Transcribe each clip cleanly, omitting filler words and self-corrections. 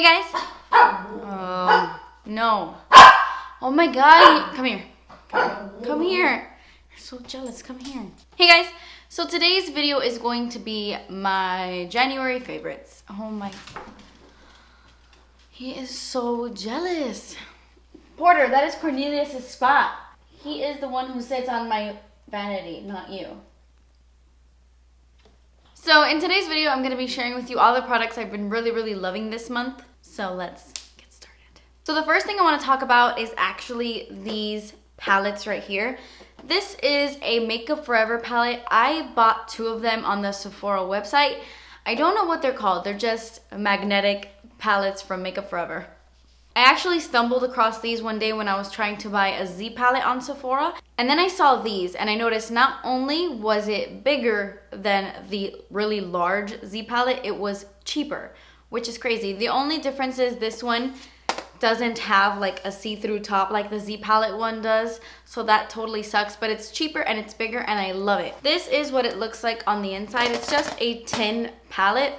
Hey guys. Oh, no. Oh my god. Come here. Come here. You're so jealous. Come here. Hey guys. So today's video is going to be my January favorites. Oh my. He is so jealous. Porter, that is Cornelius' spot. He is the one who sits on my vanity, not you. So in today's video, I'm going to be sharing with you all the products I've been really loving this month. So let's get started. So the first thing I want to talk about is actually these palettes right here. This is a Makeup Forever palette. I bought 2 of them on the Sephora website. I don't know what they're called. They're just magnetic palettes from Makeup Forever. I actually stumbled across these one day when I was trying to buy a Z palette on Sephora. And then I saw these and I noticed not only was it bigger than the really large Z palette, it was cheaper, which is crazy. The only difference is this one doesn't have like a see-through top like the Z palette one does. So that totally sucks, but it's cheaper and it's bigger and I love it. This is what it looks like on the inside. It's just a tin palette,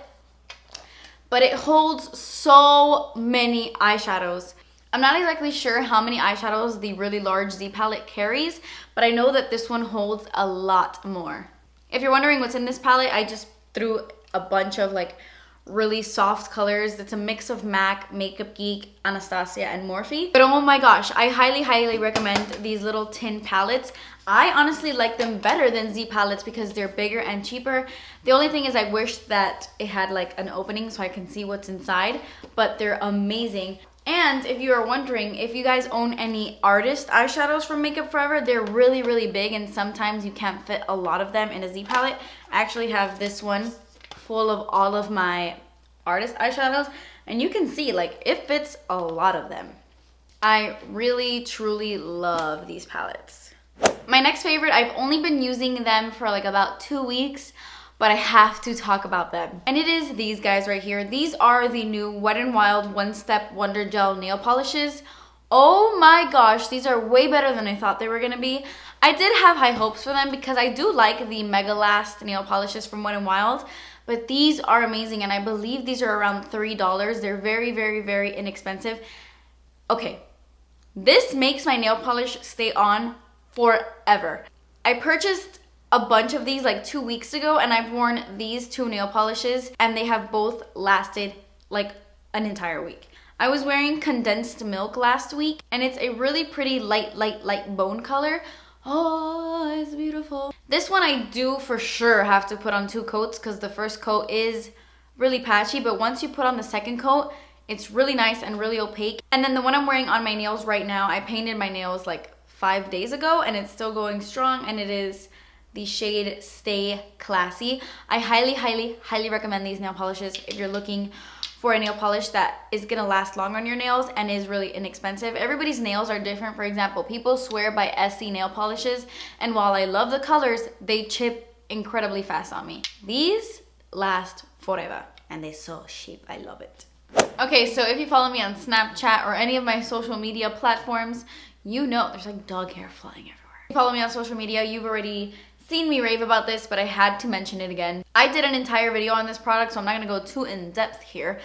but it holds so many eyeshadows. I'm not exactly sure how many eyeshadows the really large Z palette carries, but I know that this one holds a lot more. If you're wondering what's in this palette, I just threw a bunch of like really soft colors. It's a mix of MAC, Makeup Geek, Anastasia, and Morphe. But oh my gosh, I highly recommend these little tin palettes. I honestly like them better than Z palettes because they're bigger and cheaper. The only thing is I wish that it had like an opening so I can see what's inside, but they're amazing. And if you are wondering if you guys own any artist eyeshadows from Makeup Forever, they're really big and sometimes you can't fit a lot of them in a Z palette. I actually have this one full of all of my artist eyeshadows and you can see like it fits a lot of them. I really truly love these palettes. My next favorite, I've only been using them for like about 2 weeks, but I have to talk about them. And it is these guys right here. These are the new Wet n Wild One Step Wonder Gel nail polishes. Oh my gosh, these are way better than I thought they were gonna be. I did have high hopes for them because I do like the Mega Last nail polishes from Wet n Wild, but these are amazing and I believe these are around $3. They're very inexpensive. Okay, this makes my nail polish stay on forever. I purchased a bunch of these like 2 weeks ago and I've worn these 2 nail polishes and they have both lasted like an entire week. I was wearing Condensed Milk last week and it's a really pretty light bone color. Oh, it's beautiful. This one I do for sure have to put on 2 coats because the first coat is really patchy, but once you put on the second coat, it's really nice and really opaque. And then the one I'm wearing on my nails right now, I painted my nails like 5 days ago and it's still going strong and it is the shade Stay Classy. I highly recommend these nail polishes if you're looking for a nail polish that is gonna last long on your nails and is really inexpensive. Everybody's nails are different. For example, people swear by SC nail polishes and while I love the colors, they chip incredibly fast on me. These last forever and they're so cheap. I love it. Okay, so if you follow me on Snapchat or any of my social media platforms, you know there's like dog hair flying everywhere. If you follow me on social media, you've already seen me rave about this, but I had to mention it again. I did an entire video on this product, so I'm not gonna go too in depth here.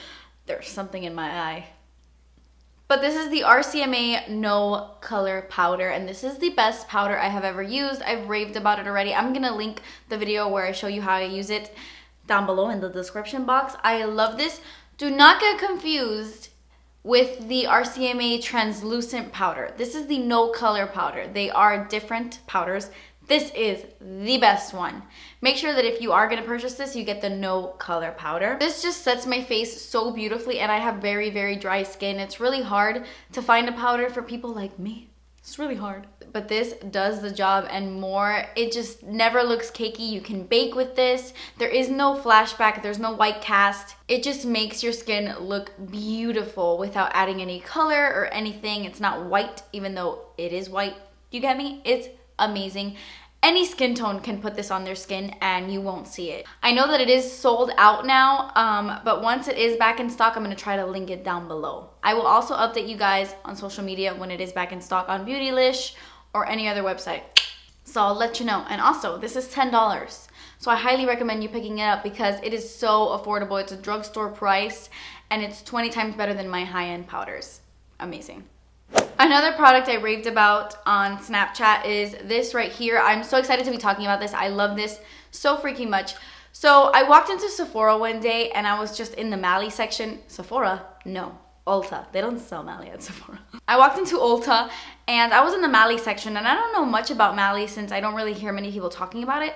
There's something in my eye. But this is the RCMA No Color Powder, and this is the best powder I have ever used. I've raved about it already. I'm gonna link the video where I show you how I use it down below in the description box. I love this. Do not get confused with the RCMA translucent powder. This is the no color powder. They are different powders. This is the best one. Make sure that if you are gonna purchase this, you get the no color powder. This just sets my face so beautifully and I have very dry skin. It's really hard to find a powder for people like me. It's really hard. But this does the job and more. It just never looks cakey. You can bake with this. There is no flashback. There's no white cast. It just makes your skin look beautiful without adding any color or anything. It's not white, even though it is white. You get me? It's amazing. Any skin tone can put this on their skin and you won't see it. I know that it is sold out now, but once it is back in stock, I'm gonna try to link it down below. I will also update you guys on social media when it is back in stock on Beautylish or any other website. So I'll let you know. And also, this is $10. So I highly recommend you picking it up because it is so affordable. It's a drugstore price and it's 20 times better than my high-end powders. Amazing. Another product I raved about on Snapchat is this right here. I'm so excited to be talking about this. I love this so freaking much. So I walked into Sephora one day and I was just in the Mallee section. Sephora? No. Ulta. They don't sell Mallee at Sephora. I walked into Ulta and I was in the Mallee section, and I don't know much about Mallee since I don't really hear many people talking about it.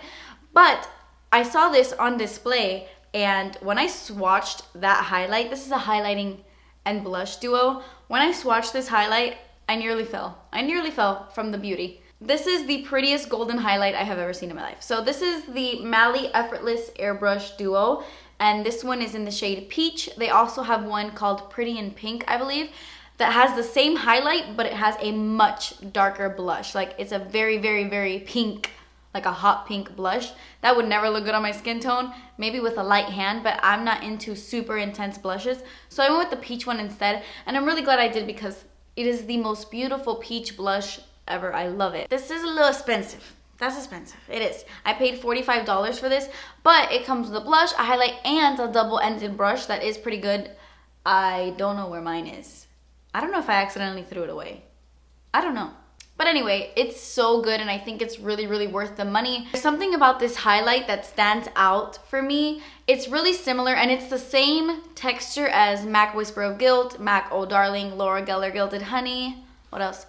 But I saw this on display, and when I swatched that highlight, this is a highlighting and blush duo. When I swatched this highlight, I nearly fell. I nearly fell from the beauty. This is the prettiest golden highlight I have ever seen in my life. So this is the Mallee Effortless Airbrush Duo, and this one is in the shade Peach. They also have one called Pretty in Pink, I believe, that has the same highlight, but it has a much darker blush. Like, it's a very, very, very pink, like a hot pink blush. That would never look good on my skin tone, maybe with a light hand, but I'm not into super intense blushes. So I went with the peach one instead, and I'm really glad I did because it is the most beautiful peach blush ever. I love it. This is a little expensive. That's expensive. It is. I paid $45 for this, but it comes with a blush, a highlight, and a double-ended brush that is pretty good. I don't know where mine is. I don't know if I accidentally threw it away. I don't know. But anyway, it's so good, and I think it's really, really worth the money. There's something about this highlight that stands out for me. It's really similar, and it's the same texture as MAC Whisper of Guilt, MAC Oh Darling, Laura Geller Gilded Honey. What else?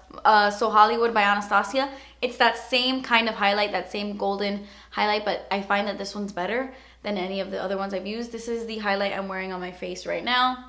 So Hollywood by Anastasia. It's that same kind of highlight, that same golden highlight, but I find that this one's better than any of the other ones I've used. This is the highlight I'm wearing on my face right now,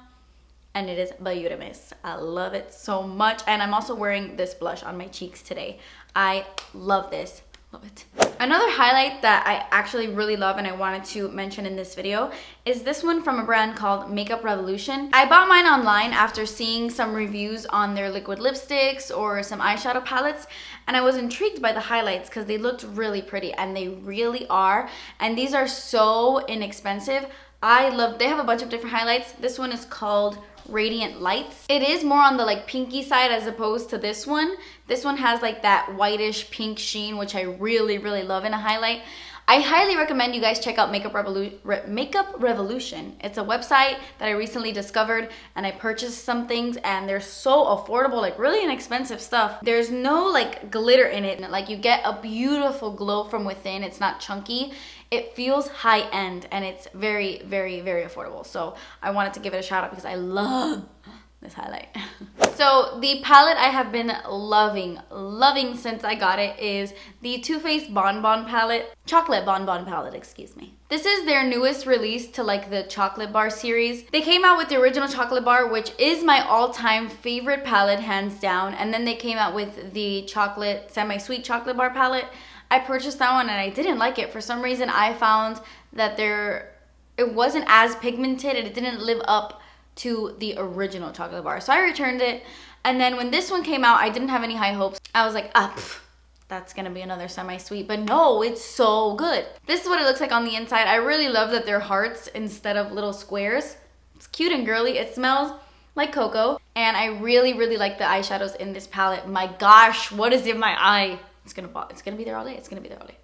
and it is beautiful. I love it so much, and I'm also wearing this blush on my cheeks today. I love this. Love it. Another highlight that I actually really love and I wanted to mention in this video is this one from a brand called Makeup Revolution. I bought mine online after seeing some reviews on their liquid lipsticks or some eyeshadow palettes, and I was intrigued by the highlights because they looked really pretty, and they really are. And these are so inexpensive. They have a bunch of different highlights. This one is called Radiant Lights. It is more on the like pinky side as opposed to this one. This one has like that whitish pink sheen, which I really, really love in a highlight. I highly recommend you guys check out Makeup Revolution. It's a website that I recently discovered, and I purchased some things, and they're so affordable, like really inexpensive stuff. There's no like glitter in it. Like, you get a beautiful glow from within. It's not chunky. It feels high-end, and it's very, very, very affordable. So I wanted to give it a shout out because I love this highlight. So the palette I have been loving since I got it is the Too Faced Bonbon palette. Chocolate Bonbon palette, excuse me. This is their newest release to like the chocolate bar series. They came out with the original chocolate bar, which is my all-time favorite palette, hands down. And then they came out with the chocolate, semi-sweet chocolate bar palette. I purchased that one and I didn't like it. For some reason, I found that it wasn't as pigmented and it didn't live up to the original chocolate bar. So I returned it. And then when this one came out, I didn't have any high hopes. I was like, that's gonna be another semi-sweet. But no, it's so good. This is what it looks like on the inside. I really love that they're hearts instead of little squares. It's cute and girly. It smells like cocoa. And I really, really like the eyeshadows in this palette. My gosh, what is in my eye? It's gonna be there all day. It's gonna be there all day.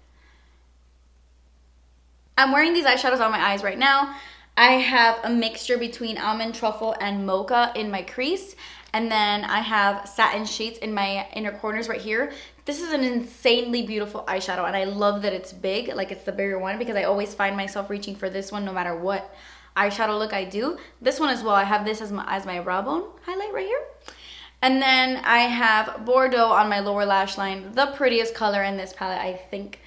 I'm wearing these eyeshadows on my eyes right now. I have a mixture between almond truffle and mocha in my crease, and then I have satin sheets in my inner corners right here. This is an insanely beautiful eyeshadow, and I love that it's big, like it's the bigger one, because I always find myself reaching for this one no matter what eyeshadow look I do. This one as well, I have this as my brow bone highlight right here. And then I have Bordeaux on my lower lash line, the prettiest color in this palette, I think.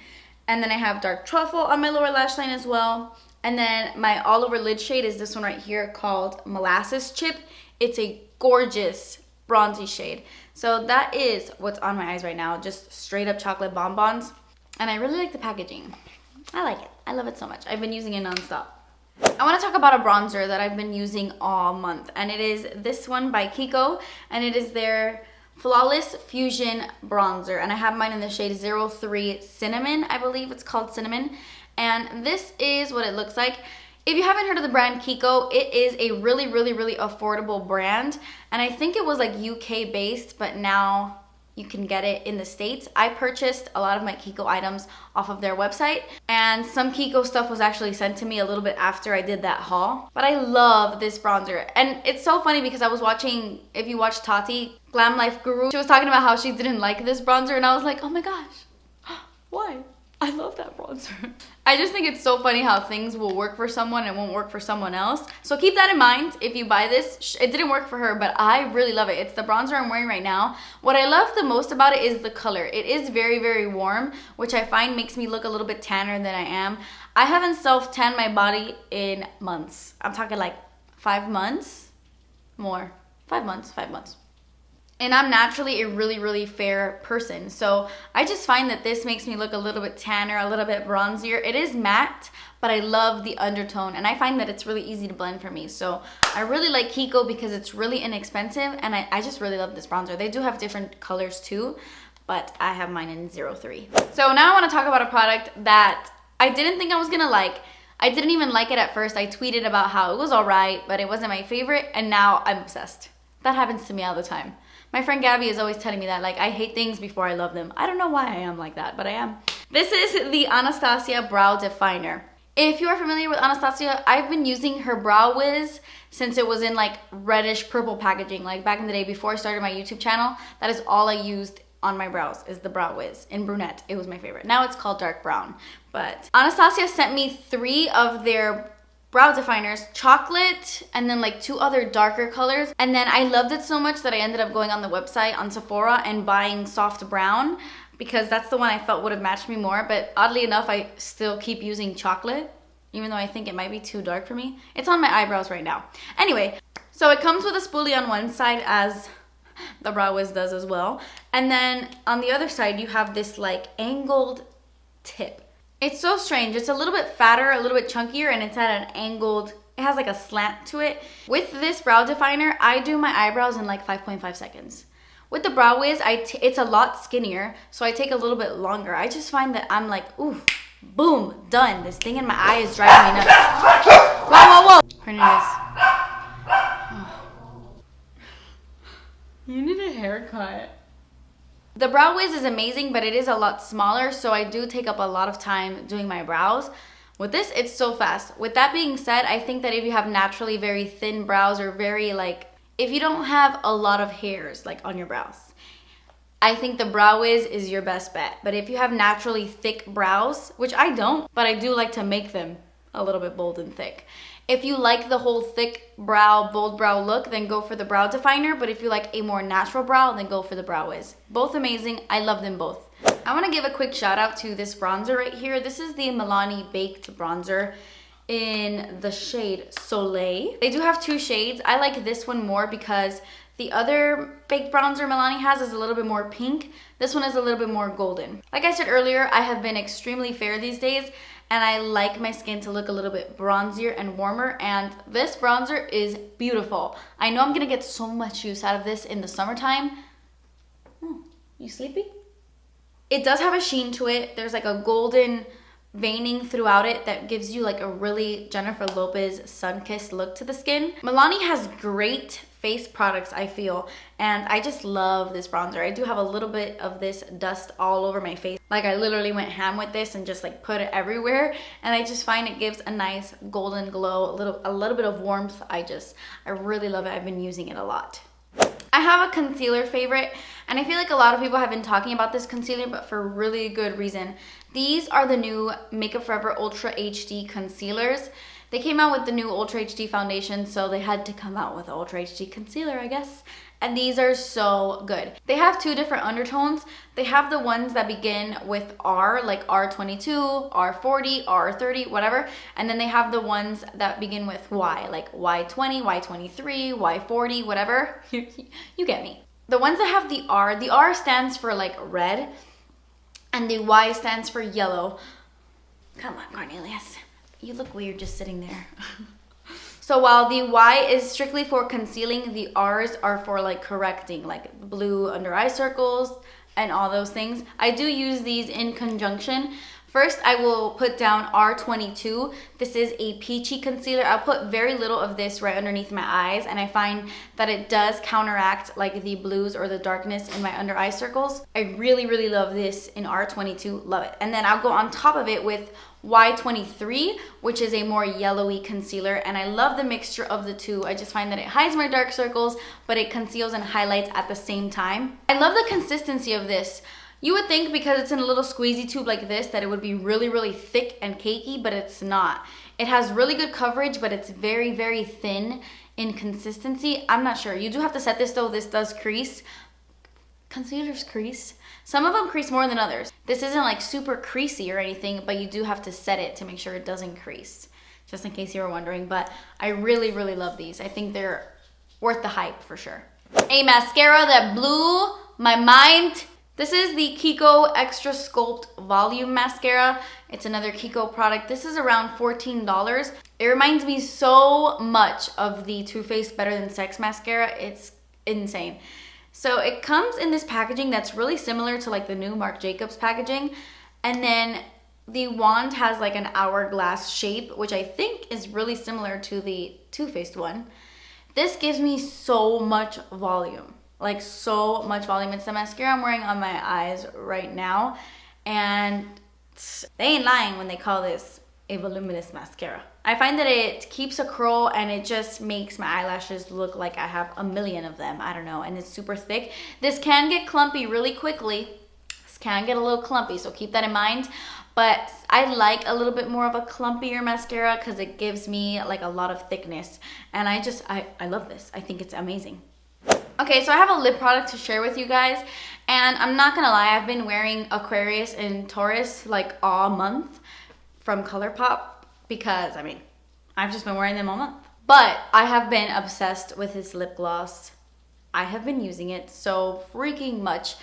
And then I have dark truffle on my lower lash line as well. And then my all over lid shade is this one right here called Molasses Chip. It's a gorgeous bronzy shade. So that is what's on my eyes right now, just straight up chocolate bonbons. And I really like the packaging. I like it. I love it so much. I've been using it nonstop. I want to talk about a bronzer that I've been using all month, and it is this one by Kiko, and it is their Flawless Fusion Bronzer, and I have mine in the shade 03 Cinnamon. I believe it's called Cinnamon, and this is what it looks like. If you haven't heard of the brand Kiko, it is a really, really, really affordable brand, and I think it was like UK based, but now you can get it in the States. I purchased a lot of my Kiko items off of their website, and some Kiko stuff was actually sent to me a little bit after I did that haul. But I love this bronzer. And it's so funny because I was watching, if you watch Tati, Glam Life Guru, she was talking about how she didn't like this bronzer, and I was like, oh my gosh, why? I love that bronzer. I just think it's so funny how things will work for someone and won't work for someone else. So keep that in mind if you buy this. It didn't work for her, but I really love it. It's the bronzer I'm wearing right now. What I love the most about it is the color. It is very, very warm, which I find makes me look a little bit tanner than I am. I haven't self-tanned my body in months. I'm talking like 5 months, more. 5 months, 5 months. And I'm naturally a really, really fair person. So I just find that this makes me look a little bit tanner, a little bit bronzier. It is matte, but I love the undertone. And I find that it's really easy to blend for me. So I really like Kiko because it's really inexpensive. And I just really love this bronzer. They do have different colors too, but I have mine in 03. So now I want to talk about a product that I didn't think I was going to like. I didn't even like it at first. I tweeted about how it was all right, but it wasn't my favorite. And now I'm obsessed. That happens to me all the time. My friend Gabby is always telling me that, like, I hate things before I love them. I don't know why I am like that, but I am. This is the Anastasia Brow Definer. If you are familiar with Anastasia, I've been using her Brow Wiz since it was in like reddish purple packaging, like back in the day before I started my YouTube channel. That is all I used on my brows, is the Brow Wiz in brunette. It was my favorite. Now it's called dark brown. But Anastasia sent me 3 of their brow definers, chocolate, and then like 2 other darker colors. And then I loved it so much that I ended up going on the website on Sephora and buying soft brown because that's the one I felt would have matched me more. But oddly enough, I still keep using chocolate, even though I think it might be too dark for me. It's on my eyebrows right now. Anyway, so it comes with a spoolie on one side, as the Brow Wiz does as well. And then on the other side, you have this like angled tip. It's so strange. It's a little bit fatter, a little bit chunkier, and it's at an angled, it has like a slant to it. With this brow definer, I do my eyebrows in like 5.5 seconds. With the Brow Wiz, it's a lot skinnier, so I take a little bit longer. I just find that I'm like, ooh, boom, done. This thing in my eye is driving me nuts. Whoa, whoa, whoa. Cornelius. Oh. You need a haircut. The Brow Wiz is amazing, but it is a lot smaller, so I do take up a lot of time doing my brows. With this, it's so fast. With that being said, I think that if you have naturally very thin brows or very like, if you don't have a lot of hairs like on your brows, I think the Brow Wiz is your best bet. But if you have naturally thick brows, which I don't, but I do like to make them a little bit bold and thick. If you like the whole thick brow, bold brow look, then go for the brow definer. But if you like a more natural brow, then go for the Brow Wiz. Both amazing. I love them both. I want to give a quick shout out to this bronzer right here. This is the Milani Baked Bronzer in the shade Soleil. They do have 2 shades. I like this one more because the other baked bronzer Milani has is a little bit more pink. This one is a little bit more golden. Like I said earlier, I have been extremely fair these days, and I like my skin to look a little bit bronzier and warmer, and this bronzer is beautiful. I know I'm gonna get so much use out of this in the summertime. You sleepy? It does have a sheen to it. There's like a golden veining throughout it that gives you like a really Jennifer Lopez sun-kissed look to the skin. Milani has great face products, I feel, and I just love this bronzer. I do have a little bit of this dust all over my face. Like I literally went ham with this and just like put it everywhere, and I just find it gives a nice golden glow, a little bit of warmth. I really love it. I've been using it a lot. I have a concealer favorite, and I feel like a lot of people have been talking about this concealer, but for really good reason. These are the new Makeup Forever Ultra HD concealers. They came out with the new Ultra HD foundation, so they had to come out with Ultra HD concealer, I guess. And these are so good. They have 2 different undertones. They have the ones that begin with R, like R22, R40, R30, whatever. And then they have the ones that begin with Y, like Y20, Y23, Y40, whatever. You get me. The ones that have the R stands for like red, and the Y stands for yellow. Come on, Cornelius. You look weird just sitting there. So while the Y is strictly for concealing, the R's are for like correcting, like blue under eye circles and all those things. I do use these in conjunction First, I will put down R22. This is a peachy concealer. I'll put very little of this right underneath my eyes, and I find that it does counteract like the blues or the darkness in my under eye circles. I really, really love this in R22. Love it. And then I'll go on top of it with Y23, which is a more yellowy concealer, and I love the mixture of the two. I just find that it hides my dark circles, but it conceals and highlights at the same time. I love the consistency of this. You would think because it's in a little squeezy tube like this that it would be really, really thick and cakey, but it's not. It has really good coverage, but it's very, very thin in consistency. I'm not sure. You do have to set this though. This does crease. Concealers crease. Some of them crease more than others. This isn't like super creasy or anything, but you do have to set it to make sure it doesn't crease, just in case you were wondering. But I really, really love these. I think they're worth the hype for sure. A mascara that blew my mind. This is the Kiko Extra Sculpt Volume Mascara. It's another Kiko product. This is around $14. It reminds me so much of the Too Faced Better Than Sex mascara. It's insane. So it comes in this packaging that's really similar to like the new Marc Jacobs packaging. And then the wand has like an hourglass shape, which I think is really similar to the Too Faced one. This gives me so much volume. Like so much volume. It's the mascara I'm wearing on my eyes right now, and they ain't lying when they call this a voluminous mascara. I find that it keeps a curl and it just makes my eyelashes look like I have a million of them. I don't know, and it's super thick. This can get clumpy really quickly. This can get a little clumpy, so keep that in mind. But I like a little bit more of a clumpier mascara because it gives me like a lot of thickness, and I love this. I think it's amazing. Okay, so I have a lip product to share with you guys, and I'm not gonna lie, I've been wearing Aquarius and Taurus like all month from ColourPop because, I mean, I've just been wearing them all month. But I have been obsessed with this lip gloss. I have been using it so freaking much.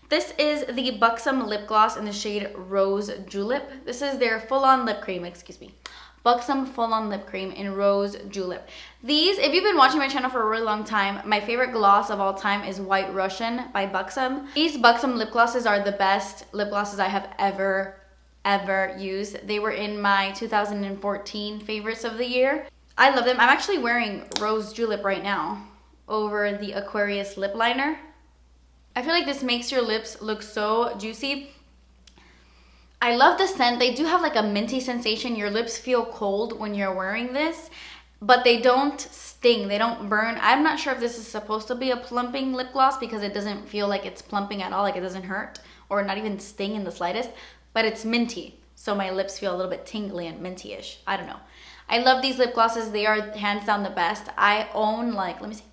This is the Buxom lip gloss in the shade Rose Julep. This is their full-on lip cream, excuse me. Buxom full-on lip cream in Rose Julep. These, if you've been watching my channel for a really long time, my favorite gloss of all time is White Russian by Buxom. These Buxom lip glosses are the best lip glosses I have ever used. They were in my 2014 favorites of the year. I love them. I'm actually wearing Rose Julep right now over the Aquarius lip liner. I feel like this makes your lips look so juicy. I love the scent. They do have like a minty sensation. Your lips feel cold when you're wearing this, but they don't sting. They don't burn. I'm not sure if this is supposed to be a plumping lip gloss because it doesn't feel like it's plumping at all. Like it doesn't hurt or not even sting in the slightest, but it's minty. So my lips feel a little bit tingly and minty-ish. I don't know. I love these lip glosses. They are hands down the best. I own like, let me see.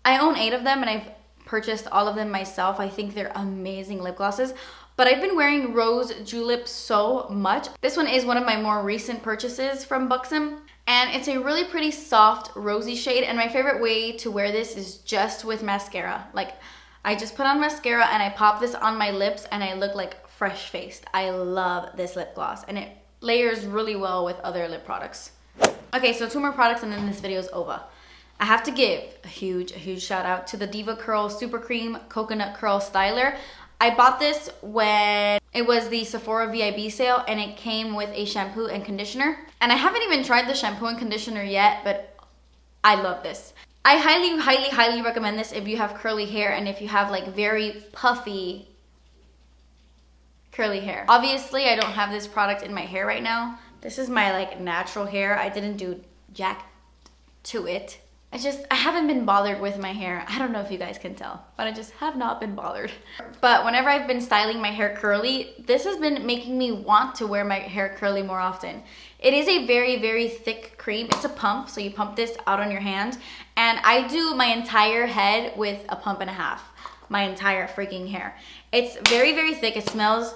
I own 8 of them and I've purchased all of them myself. I think they're amazing lip glosses. But I've been wearing Rose Julep so much. This one is one of my more recent purchases from Buxom. And it's a really pretty soft rosy shade. And my favorite way to wear this is just with mascara. Like I just put on mascara and I pop this on my lips and I look like fresh faced. I love this lip gloss and it layers really well with other lip products. Okay, so 2 more products and then this video is over. I have to give a huge shout out to the Diva Curl Super Cream Coconut Curl Styler. I bought this when it was the Sephora VIB sale and it came with a shampoo and conditioner. And I haven't even tried the shampoo and conditioner yet, but I love this. I highly recommend this if you have curly hair and if you have like very puffy curly hair. Obviously, I don't have this product in my hair right now. This is my like natural hair. I didn't do jack to it. I haven't been bothered with my hair. I don't know if you guys can tell, but I just have not been bothered. But whenever I've been styling my hair curly, this has been making me want to wear my hair curly more often. It is a very thick cream. It's a pump, so you pump this out on your hand. And I do my entire head with a pump and a half. My entire freaking hair. It's very thick. It smells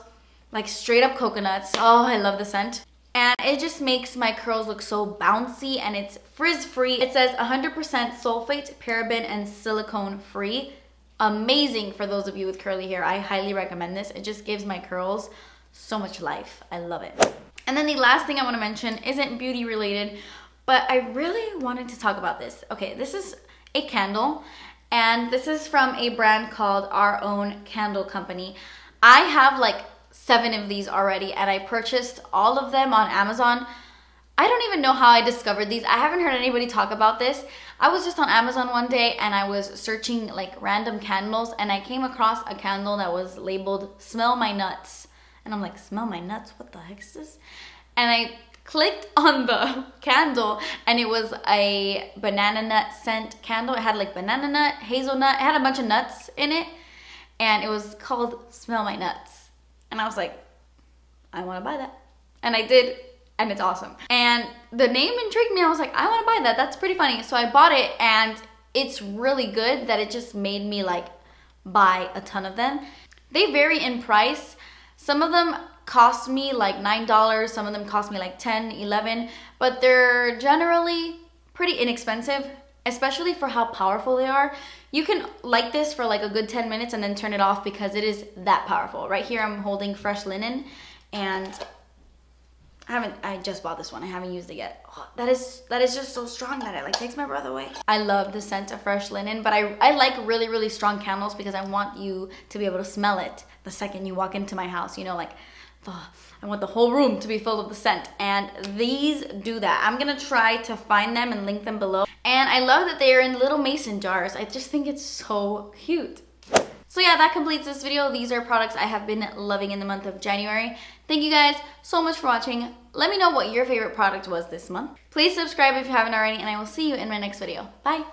like straight up coconuts. Oh, I love the scent. And it just makes my curls look so bouncy and it's frizz-free. It says 100% sulfate, paraben, and silicone free. Amazing for those of you with curly hair. I highly recommend this. It just gives my curls so much life. I love it. And then the last thing I want to mention isn't beauty related, but I really wanted to talk about this. Okay, this is a candle and this is from a brand called Our Own Candle Company. I have like 7 of these already, and I purchased all of them on Amazon. I don't even know how I discovered these. I haven't heard anybody talk about this. I was just on Amazon one day and I was searching like random candles, and I came across a candle that was labeled "Smell My Nuts." And I'm like, smell my nuts? What the heck is this? And I clicked on the candle, and it was a banana nut scent candle. It had like banana nut, hazelnut, it had a bunch of nuts in it, and it was called "Smell My Nuts." And I was like, I want to buy that. And I did, and it's awesome. And the name intrigued me. I was like, I want to buy that. That's pretty funny. So I bought it, and it's really good that it just made me like buy a ton of them. They vary in price. Some of them cost me like $9, some of them cost me like $10, $11, but they're generally pretty inexpensive, especially for how powerful they are. You can light this for like a good 10 minutes and then turn it off because it is that powerful. Right here I'm holding fresh linen, and I just bought this one. I haven't used it yet. Oh, that is just so strong that it like takes my breath away. I love the scent of fresh linen, but I like really, really strong candles because I want you to be able to smell it the second you walk into my house. You know, like, I want the whole room to be filled with the scent, and these do that. I'm gonna try to find them and link them below. And I love that they're in little mason jars. I just think it's so cute. So yeah, that completes this video. These are products I have been loving in the month of January. Thank you guys so much for watching. Let me know what your favorite product was this month. Please subscribe if you haven't already, and I will see you in my next video. Bye.